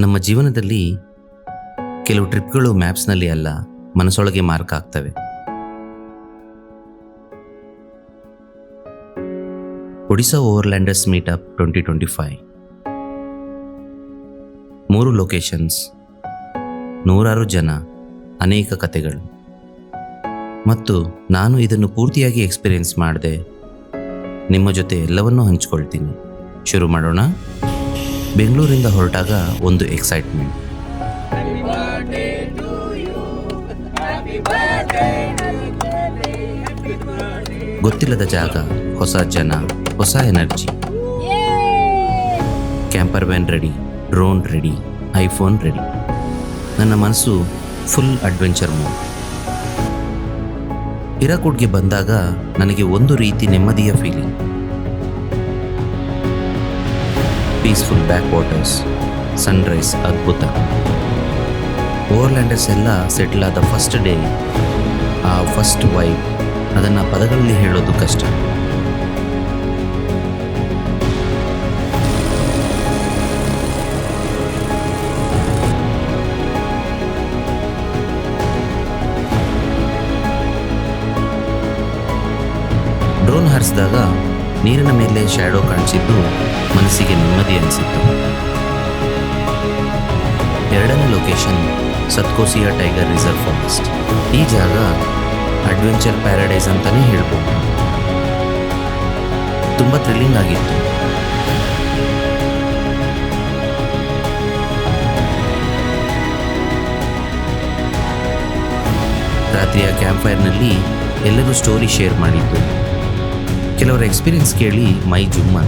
ನಮ್ಮ ಜೀವನದಲ್ಲಿ ಕೆಲವು ಟ್ರಿಪ್ಗಳು ಮ್ಯಾಪ್ಸ್ನಲ್ಲಿ ಅಲ್ಲ, ಮನಸ್ಸೊಳಗೆ ಮಾರ್ಕ್ ಆಗ್ತವೆ. ಒಡಿಶಾ ಓವರ್ಲ್ಯಾಂಡರ್ಸ್ ಮೀಟಪ್ 2025. 3 ಲೊಕೇಶನ್ಸ್, 100 ಜನ, ಅನೇಕ ಕಥೆಗಳು. ಮತ್ತು ನಾನು ಇದನ್ನು ಪೂರ್ತಿಯಾಗಿ ಎಕ್ಸ್ಪೀರಿಯನ್ಸ್ ಮಾಡಿದೆ. ನಿಮ್ಮ ಜೊತೆ ಎಲ್ಲವನ್ನೂ ಹಂಚ್ಕೊಳ್ತೀನಿ. ಶುರು ಮಾಡೋಣ. ಬೆಂಗಳೂರಿಂದ ಹೊರಟಾಗ ಒಂದು ಎಕ್ಸೈಟ್ಮೆಂಟ್. ಗೊತ್ತಿಲ್ಲದ ಜಾಗ, ಹೊಸ ಜನ, ಹೊಸ energy. Camper van ready, drone ready, iPhone ready. ನನ್ನ ಮನಸ್ಸು ಫುಲ್ ಅಡ್ವೆಂಚರ್ ಮೂಡ್. ಹಿರಾಕೂಡ್ಗೆ ಬಂದಾಗ ನನಗೆ ಒಂದು ರೀತಿ ನೆಮ್ಮದಿಯ feeling. Peaceful back waters, sunrise ಅದ್ಭುತ. ಓವರ್ಲ್ಯಾಂಡರ್ಸ್ ಎಲ್ಲ ಸೆಟ್ಲ್ ಆದ ಫಸ್ಟ್ ಡೇ, ಆ ಫಸ್ಟ್ ವೈಬ್, ಅದನ್ನು ಪದಗಳಲ್ಲಿ ಹೇಳೋದು ಕಷ್ಟ. ಡ್ರೋನ್ ಹಾರಿಸಿದಾಗ ನೀರಿನ ಮೇಲೆ ಶ್ಯಾಡೋ ಕಾಣಿಸಿದ್ದು ಮನಸ್ಸಿಗೆ ನೆಮ್ಮದಿ ಅನಿಸಿತ್ತು. ಎರಡನೇ ಲೊಕೇಶನ್ ಸತ್ಕೋಸಿಯಾ ಟೈಗರ್ ರಿಸರ್ವ್ ಫಾರೆಸ್ಟ್. ಈ ಜಾಗ ಅಡ್ವೆಂಚರ್ ಪ್ಯಾರಡೈಸ್ ಅಂತಲೇ ಹೇಳ್ಬೋದು. ತುಂಬ ಥ್ರಿಲ್ಲಿಂಗ್ ಆಗಿತ್ತು. ರಾತ್ರಿಯ ಕ್ಯಾಂಪ್ ಫೈರ್ನಲ್ಲಿ ಎಲ್ಲರೂ ಸ್ಟೋರಿ ಶೇರ್ ಮಾಡಿದ್ದು. ಕೆಲವರ ಎಕ್ಸ್ಪೀರಿಯನ್ಸ್ ಕೇಳಿ ಮೈ ಜುಮ್ಮ.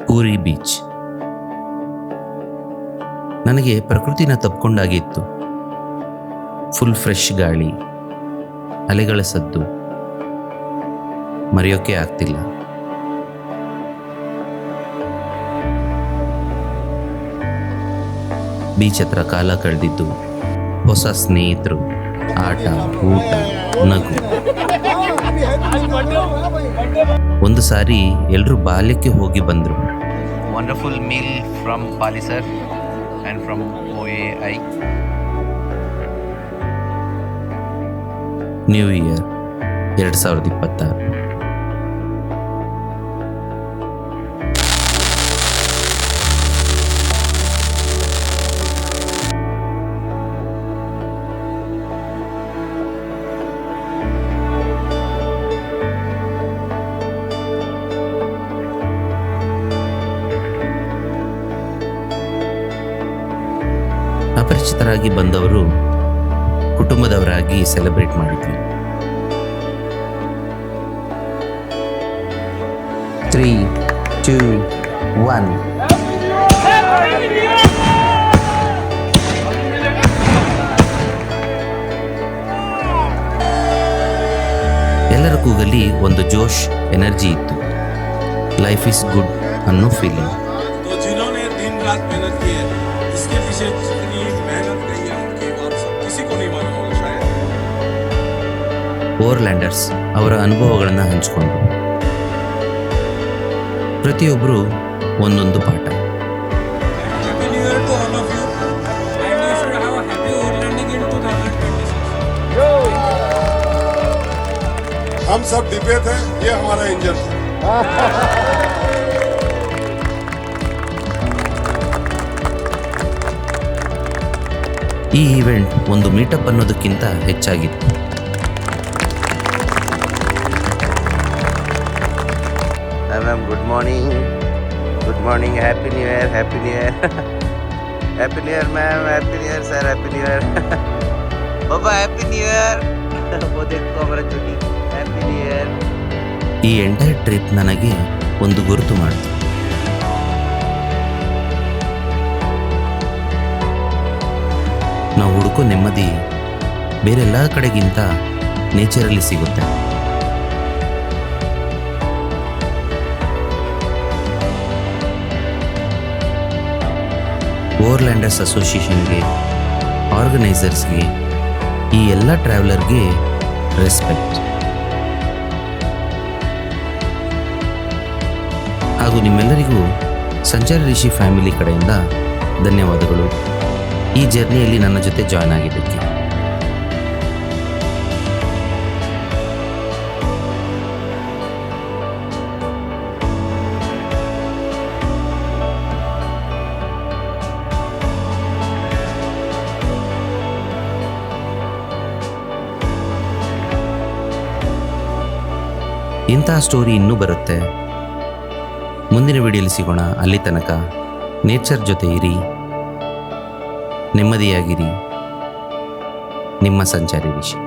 ಪೂರಿ ಬೀಚ್ ನನಗೆ ಪ್ರಕೃತಿನ ತಪ್ಪಿಕೊಂಡಾಗಿತ್ತು. ಫುಲ್ ಫ್ರೆಶ್ ಗಾಳಿ, ಅಲೆಗಳ ಸದ್ದು, ಮರೆಯೋಕೆ ಆಗ್ತಿಲ್ಲ. ಬೀಚ್ ಹತ್ರ ಕಾಲ ಕಳೆದಿದ್ದು, ಹೊಸ ಸ್ನೇಹಿತರು, ಆಟ, ಊಟ, ನಗು. ಒಂದು ಸಾರಿ ಎಲ್ಲರೂ ಬಾಲ್ಯಕ್ಕೆ ಹೋಗಿ ಬಂದರು. Wonderful meal from Pali sir and from OAI. New year 2026. ಅಪರಿಚಿತರಾಗಿ ಬಂದವರು ಕುಟುಂಬದವರಾಗಿ ಸೆಲೆಬ್ರೇಟ್ ಮಾಡಿದ್ವಿ. 3, 2, 1. ಎಲ್ಲರ ಕೂಗಲಿ ಒಂದು ಜೋಶ್, ಎನರ್ಜಿ ಇತ್ತು. ಲೈಫ್ ಇಸ್ ಗುಡ್ ಅನ್ನೋ ಫೀಲಿಂಗ್. ಓವರ್ಲ್ಯಾಂಡರ್ಸ್ ಅವರ ಅನುಭವಗಳನ್ನು ಹಂಚಿಕೊಂಡ್ರು. ಪ್ರತಿಯೊಬ್ಬರು ಒಂದೊಂದು ಪಾಠ. हम सब डिब्बे थे, ये हमारा इंजन था. ಈ ಈವೆಂಟ್ ಒಂದು ಮೀಟಪ್ ಅನ್ನೋದಕ್ಕಿಂತ ಹೆಚ್ಚಾಗಿತ್ತು. Ma'am good morning. Good morning. Happy new year. Happy new year. Happy new year ma'am. Happy new year sir. Happy new year. ಬಾಬಾ happy new year. Happy new year. ಈ entire trip ನನಗೆ ಒಂದು ಗುರುತು ಮಾಡಿತು. ನಾವು ಹುಡುಕೋ ನೆಮ್ಮದಿ ಬೇರೆಲ್ಲ ಕಡೆಗಿಂತ ನೇಚರಲ್ಲಿ ಸಿಗುತ್ತೆ. ಓವರ್ಲ್ಯಾಂಡರ್ಸ್ ಅಸೋಸಿಯೇಷನ್ಗೆ ಆರ್ಗನೈಸರ್ಸ್ಗೆ, ಈ ಎಲ್ಲ ಟ್ರಾವೆಲರ್ಗೆ ರೆಸ್ಪೆಕ್ಟ್. ಹಾಗೂ ನಿಮ್ಮೆಲ್ಲರಿಗೂ ಸಂಚಾರಿ ರಿಷಿ ಫ್ಯಾಮಿಲಿ ಕಡೆಯಿಂದ ಧನ್ಯವಾದಗಳು ಈ ಜರ್ನಿಯಲ್ಲಿ ನನ್ನ ಜೊತೆ ಜಾಯ್ನ್ ಆಗಿದ್ದಕ್ಕೆ. ಇಂತಹ ಸ್ಟೋರಿ ಇನ್ನೂ ಬರುತ್ತೆ. ಮುಂದಿನ ವಿಡಿಯೋಲಿ ಸಿಗೋಣ. ಅಲ್ಲಿ ತನಕ ನೇಚರ್ ಜೊತೆ ಇರಿ, ನೆಮ್ಮದಿಯಾಗಿರಿ. ನಿಮ್ಮ ಸಂಚಾರಿ ರಿಷಿ.